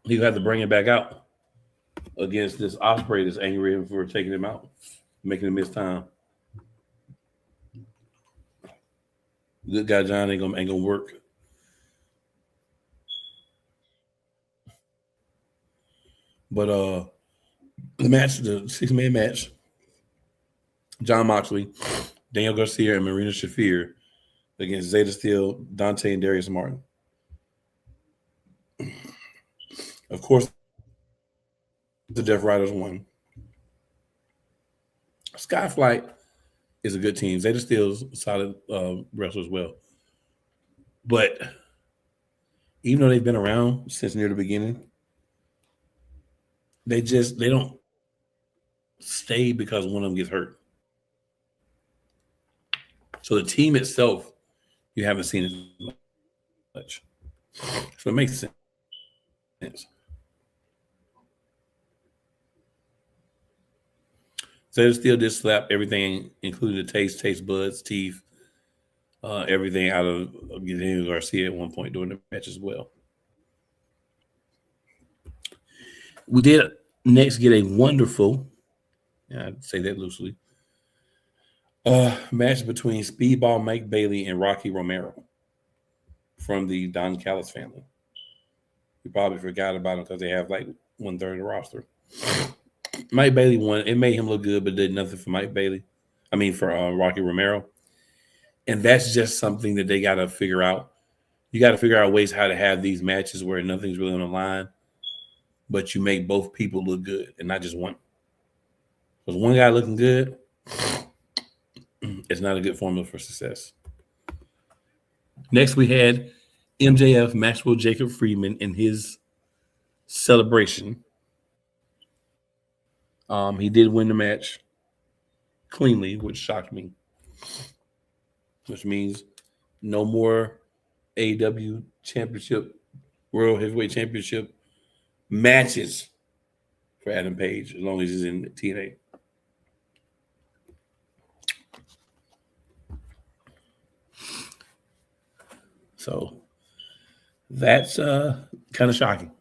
He had to bring it back out against this Osprey that's angry for taking him out, making him miss time. Good guy John ain't gonna work. But the match, the 6-man match, John Moxley, Daniel Garcia, and Marina Shafir against Zeta Steel, Dante, and Darius Martin. Of course, the Death Riders won. Skyflight is a good team. Zeta Steel's a solid wrestler as well. But even though they've been around since near the beginning, they don't stay because one of them gets hurt. So the team itself, you haven't seen as much. So it makes sense. Zeta Steel did slap everything, including the taste buds, teeth, everything out of Daniel Garcia at one point during the match as well. We did next get a wonderful, I'd say that loosely, match between Speedball Mike Bailey and Rocky Romero from the Don Callis family. You probably forgot about them because they have like 1/3 of the roster. Mike Bailey won. It made him look good, but did nothing for Mike Bailey. I mean, for Rocky Romero. And that's just something that they got to figure out. You got to figure out ways how to have these matches where nothing's really on the line, but you make both people look good and not just one. Because one guy looking good, it's not a good formula for success. Next, we had MJF, Maxwell Jacob Friedman, in his celebration. He did win the match cleanly, which shocked me. Which means no more AEW Championship, World Heavyweight Championship matches for Adam Page as long as he's in TNA. So that's kind of shocking.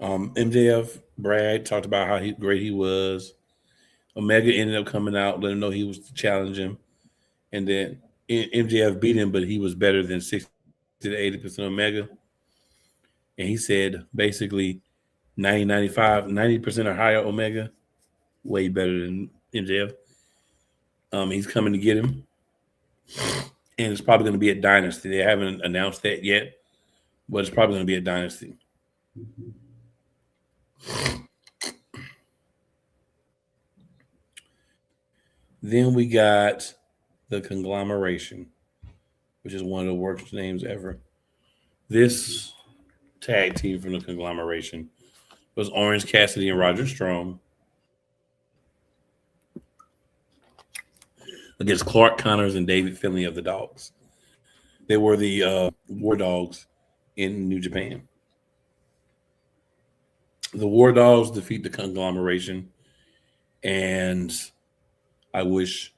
MJF, Brad talked about how great he was. Omega ended up coming out, let him know he was to challenge him. And then MJF beat him, but he was better than 60 to 80% Omega. And he said basically 90% or higher Omega, way better than MJF. He's coming to get him. And it's probably going to be at Dynasty. They haven't announced that yet, but it's probably going to be at Dynasty. Then we got the Conglomeration, which is one of the worst names ever. This tag team from the Conglomeration was Orange Cassidy and Roger Strong against Clark Connors and David Finlay of the Dogs. They were the War Dogs in New Japan. The War Dogs defeat the Conglomeration, and I wish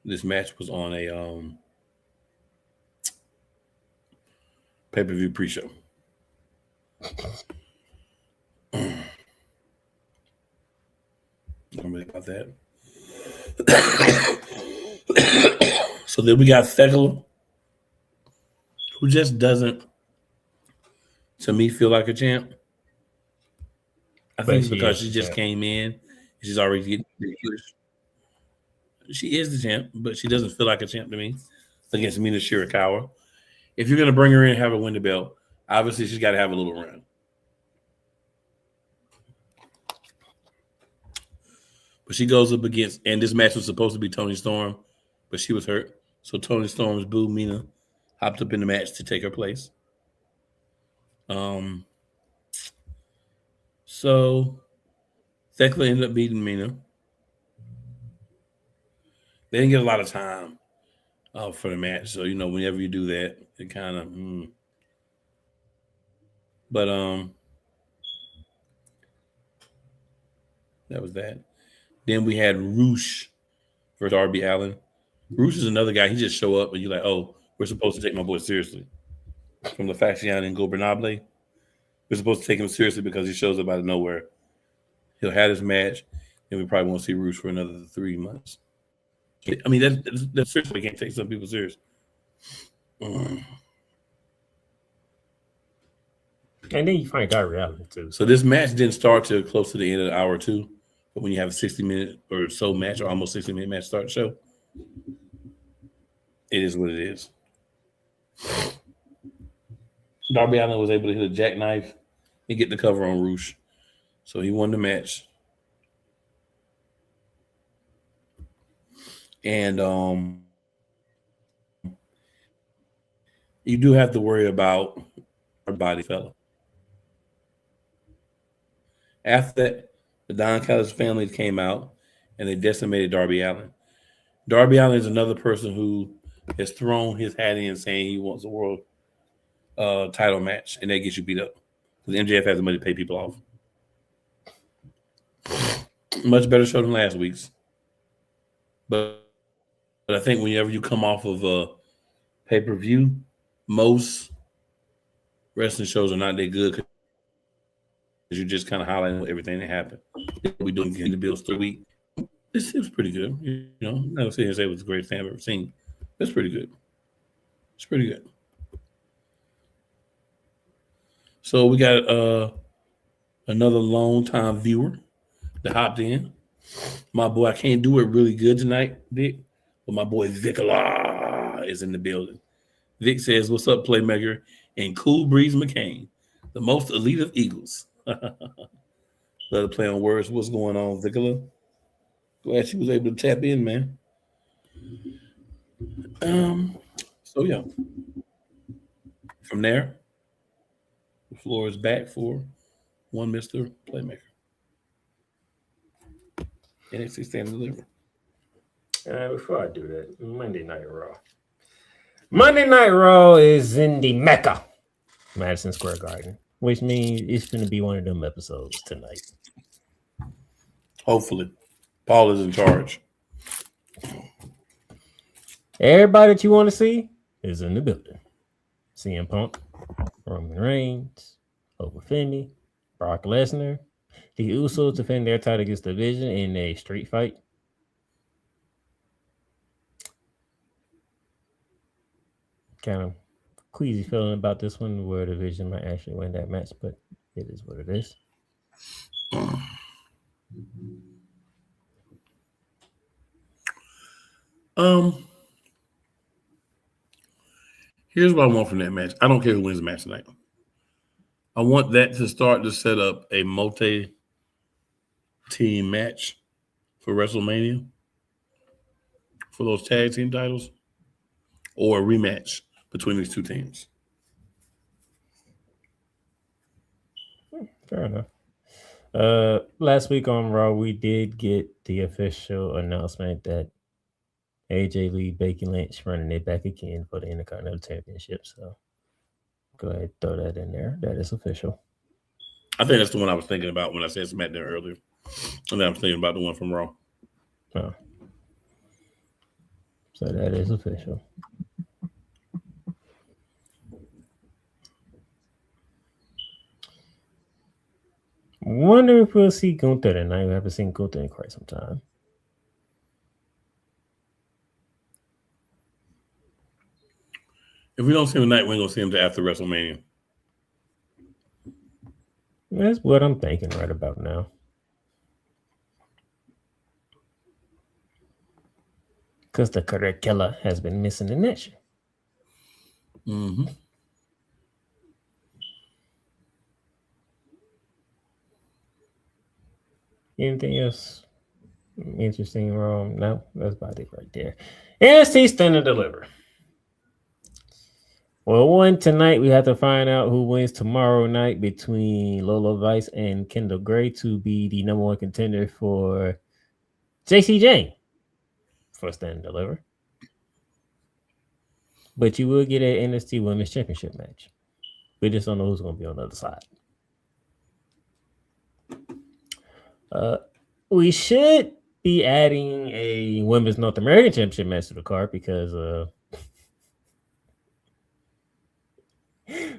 this match was on a pay-per-view pre-show. I'm really about that. So then we got Thekla, who just doesn't, to me, feel like a champ. I think it's because she just came in. She's already getting ridiculous. She is the champ, but she doesn't feel like a champ to me against Mina Shirakawa. If you're going to bring her in, have her win the belt. Obviously, she's got to have a little run. But she goes up against, and this match was supposed to be Toni Storm. but she was hurt. So Tony Storm's boo Mina hopped up in the match to take her place. So Thekla ended up beating Mina. They didn't get a lot of time for the match, so whenever you do that, it kind of. But that was that. Then we had Roosh versus Darby Allin. Roosh is another guy. He just show up and you're like, oh, we're supposed to take my boy seriously. From the Faction and Gobernable, we're supposed to take him seriously because he shows up out of nowhere. He'll have his match, and we probably won't see Roosh for another 3 months. I mean, that's seriously can't take some people serious. And then you find Darby Allin too. So this match didn't start till close to the end of the hour too. But when you have a 60-minute or so match, or almost 60-minute match start the show, it is what it is. Darby Allin was able to hit a jackknife and get the cover on Roosh. So he won the match. And you do have to worry about our body fella. After that, the Don Callis family came out and they decimated Darby Allin. Darby Allin is another person who has thrown his hat in saying he wants a world title match, and that gets you beat up. Because MJF has the money to pay people off. Much better show than last week's. But I think whenever you come off of a pay-per-view, most wrestling shows are not that good because you just kind of highlighting everything that happened. We doing in the Bills 3 week. It was pretty good. I'm not going to sit here and say it was the greatest thing I've ever seen. It's pretty good. It's pretty good. So we got another long-time viewer that hopped in. My boy, I can't do it really good tonight, Vic, but my boy Vicola is in the building. Vic says, "What's up, Playmaker?" And Cool Breeze McCain, the most elite of Eagles. Let her play on words. What's going on, Vicola? Glad she was able to tap in, man. So yeah. From there, the floor is back for one Mr. Playmaker. NXT Stand and Deliver. Before I do that, Monday Night Raw. Monday Night Raw is in the Mecca, Madison Square Garden, which means it's going to be one of them episodes tonight. Hopefully. Paul is in charge. Everybody that you want to see is in the building. CM Punk, Roman Reigns, Oba Femi, Brock Lesnar. The Usos defend their title against the Division in a street fight. Kind of queasy feeling about this one where the Division might actually win that match, but it is what it is. Here's what I want from that match. I don't care who wins the match tonight. I want that to start to set up a multi-team match for WrestleMania for those tag team titles, or a rematch between these two teams. Fair enough. Last week on Raw, we did get the official announcement that AJ Lee, Becky Lynch running it back again for the Intercontinental Championship. So go ahead, throw that in there. That is official. I think that's the one I was thinking about when I said SmackDown earlier. And then I'm thinking about the one from Raw. Oh. So that is official. Wonder if we'll see Gunther tonight. We haven't seen Gunther in quite some time. If we don't see him tonight, we're going to see him after WrestleMania. That's what I'm thinking right about now. Because the correct killer has been missing in action. Mm-hmm. Anything else Interesting wrong. No, that's about it right there. NXT Stand and Deliver. Well, one tonight we have to find out who wins tomorrow night between Lola Vice and Kendall Gray to be the number one contender for JC Jane for Stand and Deliver. But you will get an NXT Women's Championship match. We just don't know who's going to be on the other side. We should be adding a Women's North American Championship match to the card because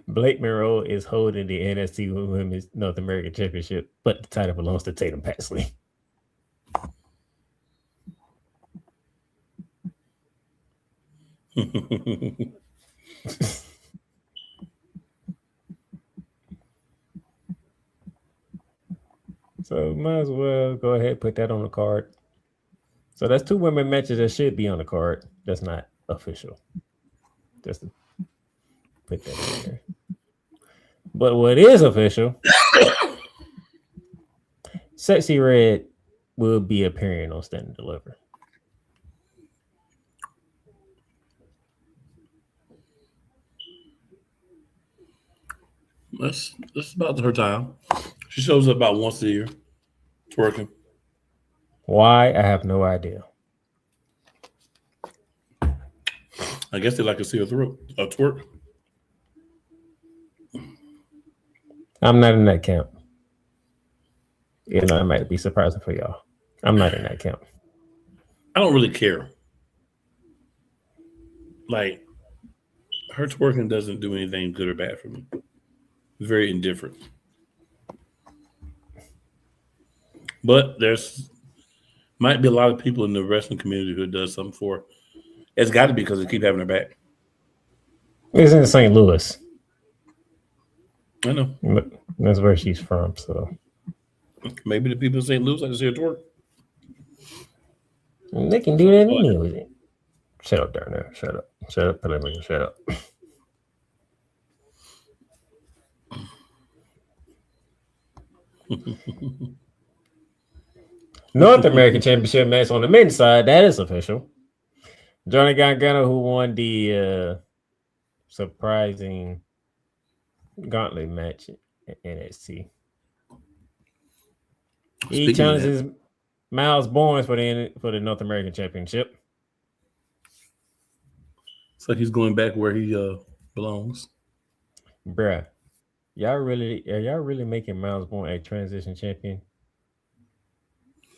Blake Monroe is holding the NXT Women's North American Championship, but the title belongs to Tatum Paxley. So might as well go ahead and put that on the card. So that's two women matches that should be on the card. That's not official. Just to put that in there. But what is official, Sexy Red will be appearing on Stand and Deliver. That's about her time. She shows up about once a year, twerking. Why? I have no idea. I guess they like to see her twerk. I'm not in that camp. You know, it might be surprising for y'all. I'm not in that camp. I don't really care. Like, her twerking doesn't do anything good or bad for me. Very indifferent. But there's might be a lot of people in the wrestling community who does something for her. It's got to be because they keep having her back. It's in St. Louis. I know. But that's where she's from, so. Maybe the people in St. Louis like to see her twerk. They can do that anyway. Shut up, Darnell. Shut up. Shut up, Pellegrino. Shut up. North American Championship match on the men's side, that is official. Johnny Gargano, who won the surprising gauntlet match at NXT. He challenges Miles Bowens for the North American Championship. It's like he's going back where he belongs. Bruh, are y'all really making Miles Bowens a transition champion?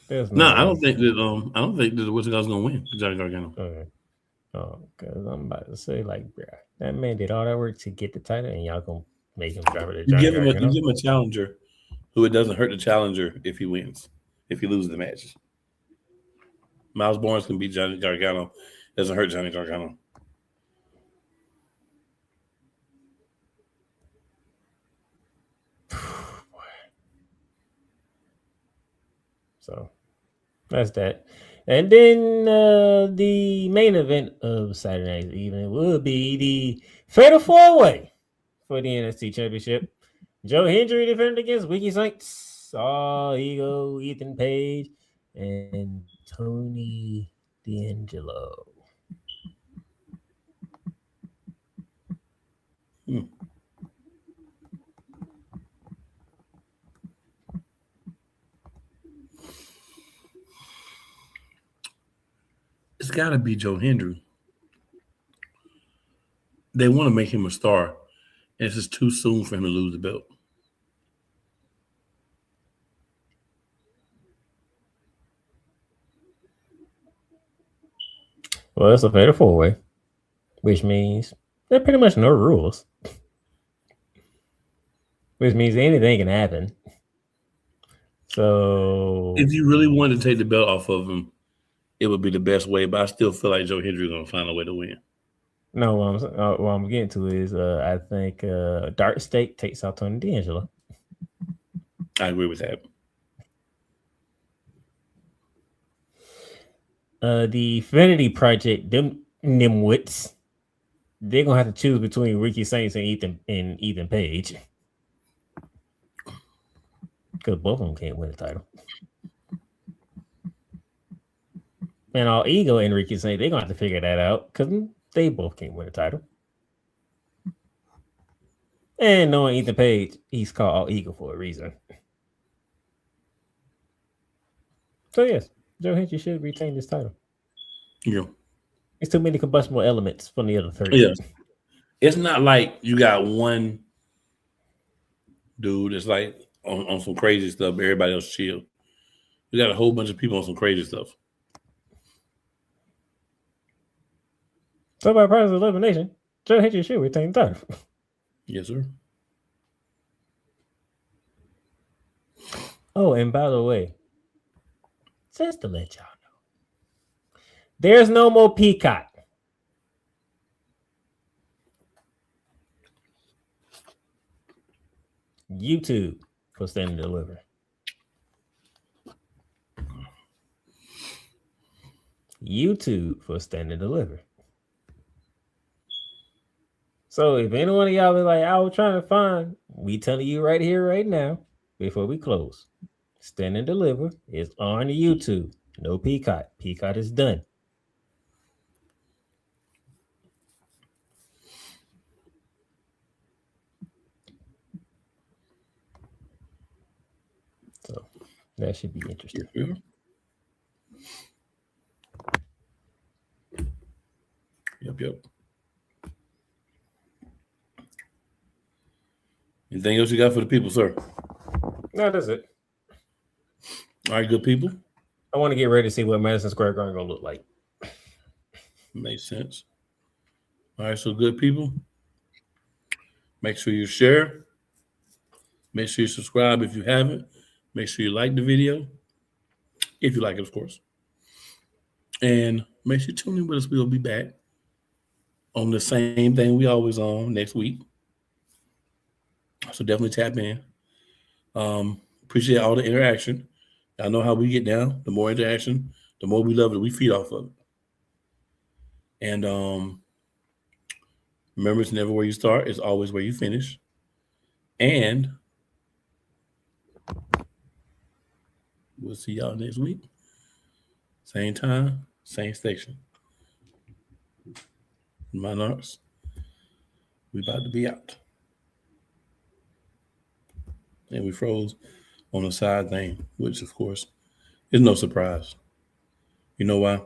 No, I don't think that what's guy's gonna win, Johnny Gargano. Okay. Oh, because I'm about to say, like, bruh, that man did all that work to get the title, and y'all gonna make him drive it to Johnny Gargano. You give him a challenger who it doesn't hurt the challenger if he wins, if he loses the match. Miles Bowens can beat Johnny Gargano. Doesn't hurt Johnny Gargano. So that's that. And then the main event of Saturday night's evening will be the Fatal 4-Way for the NXT Championship. Joe Hendry defended against Wiki Saints, Ego, Ethan Page, and Tony D'Angelo. It's got to be Joe Hendry. They want to make him a star, and it's just too soon for him to lose the belt. Well, it's a Fatal 4-Way, which means there are pretty much no rules. Which means anything can happen. So if you really wanted to take the belt off of him, it would be the best way, but I still feel like Joe Hendry is going to find a way to win. No, what I'm getting to is I think Dark State takes out Tony D'Angelo. I agree with that. The Infinity Project, them Nimwits, they're gonna have to choose between Ricky Saints and Ethan Page, because both of them can't win the title. And all ego Enrique saying they're gonna have to figure that out because they both can't win a title. And knowing Ethan Page, he's called all ego for a reason. So yes, Joe Hendry should retain this title. Yeah. It's too many combustible elements from the other 30. Yeah. It's not like you got one dude that's like on some crazy stuff, but everybody else chill. You got a whole bunch of people on some crazy stuff. So by process of elimination, Joe Hendry should retain the title. Yes, sir. Oh, and by the way, just to let y'all know, there's no more Peacock. YouTube for Stand and Deliver. YouTube for Stand and Deliver. So if any one of y'all be like, I was trying to find, we telling you right here, right now, before we close, Stand and Deliver is on YouTube. No Peacock. Peacock is done. So that should be interesting. Yeah. Yep. Anything else you got for the people, sir? No, that's it. All right, good people. I want to get ready to see what Madison Square Garden gonna look like. Makes sense. All right, so good people. Make sure you share. Make sure you subscribe if you haven't. Make sure you like the video. If you like it, of course. And make sure you tune in with us. We'll be back on the same thing we always on next week. So definitely tap in. Appreciate all the interaction. I know how we get down. The more interaction, the more we love it. We feed off of it. And remember, it's never where you start. It's always where you finish. And we'll see y'all next week. Same time, same station. Monarchs, we about to be out. And we froze on the side thing, which, of course, is no surprise. You know why?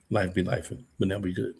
Life be life, but now we good.